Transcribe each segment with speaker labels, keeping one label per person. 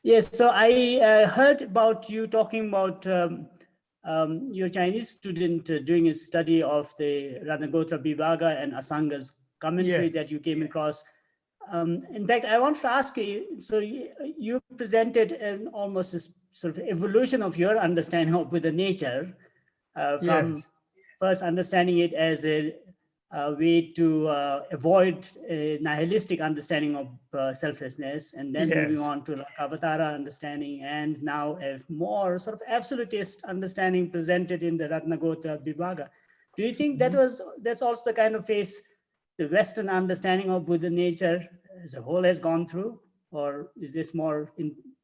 Speaker 1: Yes, so I heard about you talking about your Chinese student doing a study of the Ratnagotra Vibhaga and Asanga's commentary
Speaker 2: Yes.
Speaker 1: that you came across. In fact, I want to ask you, so you presented an almost a sort of evolution of your understanding of Buddha nature from
Speaker 2: Yes.
Speaker 1: first understanding it as a way to avoid a nihilistic understanding of selflessness, and then moving
Speaker 2: Yes.
Speaker 1: on to like Avatara understanding, and now a more sort of absolutist understanding presented in the Ratnagota Vibhaga. Do you think
Speaker 2: Mhm.
Speaker 1: that's also the kind of phase the Western understanding of Buddha nature as a whole has gone through, or is this more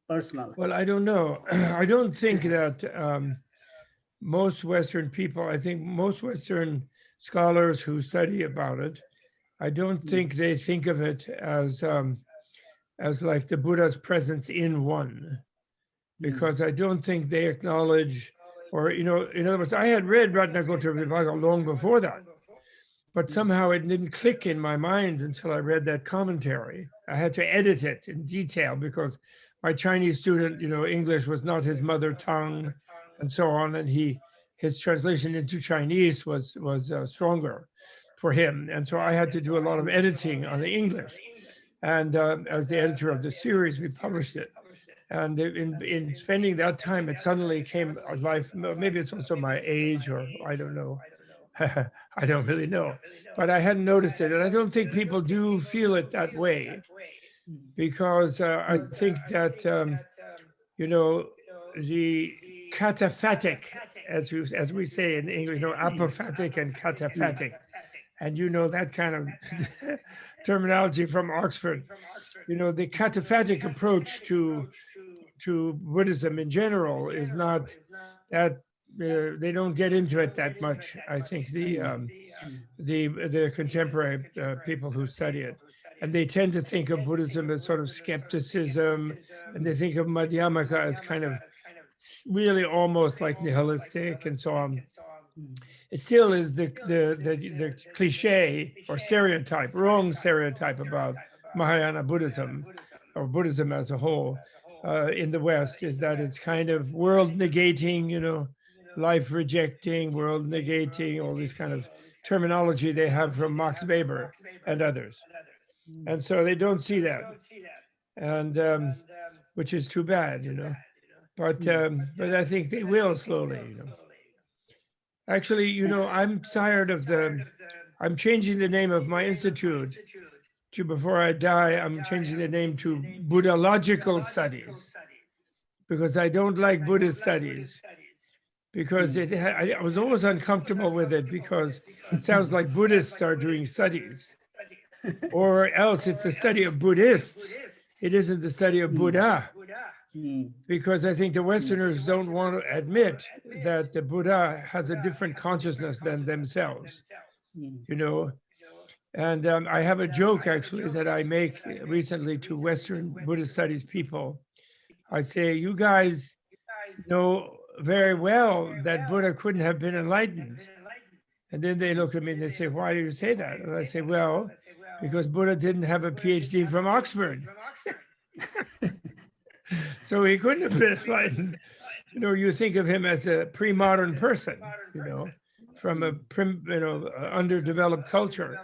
Speaker 1: personal?
Speaker 2: Well, I don't know. I don't think that most Western people, I think most Western scholars who study about it, I don't think they think of it as like the Buddha's presence in one, because I don't think they acknowledge, or, in other words, I had read Ratnagotra Vibhaga long before that, but somehow it didn't click in my mind until I read that commentary. I had to edit it in detail because my Chinese student, English was not his mother tongue, and so on, and his translation into Chinese was stronger for him, and so I had to do a lot of editing on the English. And as the editor of the series, we published it. And in spending that time, it suddenly came alive. Maybe it's also my age, or I don't know. I don't really know, but I hadn't noticed it, and I don't think people do feel it that way, because I think that the cataphatic, as we say in English, apophatic and cataphatic, and that kind of terminology from Oxford. The cataphatic approach to Buddhism in general is not that they don't get into it that much. I think the contemporary people who study it, and they tend to think of Buddhism as sort of skepticism, and they think of Madhyamaka as kind of really almost like nihilistic and so on. It still is the cliche or stereotype, wrong stereotype about Mahayana Buddhism or Buddhism as a whole in the West, is that it's kind of world negating, life rejecting, world negating, all this kind of terminology they have from Max Weber and others. And so they don't see that, and which is too bad. But I think they will slowly. Actually, I'm tired of I'm changing the name of my institute to, before I die, I'm changing the name to Buddhological Studies, because I don't like Buddhist studies, because I was always uncomfortable with it, because it sounds like Buddhists are doing studies, or else it's the study of Buddhists. It isn't the study of Buddha. Because I think the Westerners don't want to admit that the Buddha has a different consciousness than themselves, And I have a joke, actually, that I make recently to Western Buddhist studies people. I say, you guys know very well that Buddha couldn't have been enlightened. And then they look at me and they say, why do you say that? And I say, well, because Buddha didn't have a PhD from Oxford. So he couldn't have been enlightened. You think of him as a pre-modern person, from a underdeveloped culture.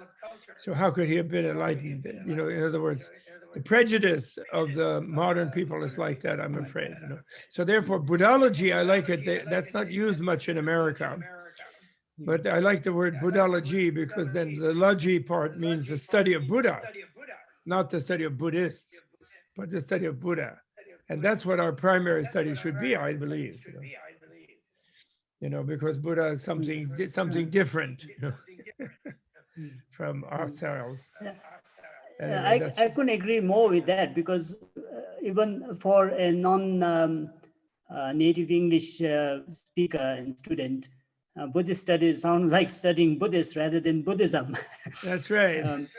Speaker 2: So how could he have been enlightened? In other words, the prejudice of the modern people is like that, I'm afraid. So therefore, Buddhology, I like it. That's not used much in America. But I like the word Buddhology, because then the logy part means the study of Buddha, not the study of Buddhists, but the study of Buddha. And that's what our primary study should be, I believe. Because Buddha is something different from ourselves.
Speaker 1: I couldn't agree more with that, because even for a non-native English speaker and student, Buddhist studies sounds like studying Buddhist rather than Buddhism.
Speaker 2: That's right.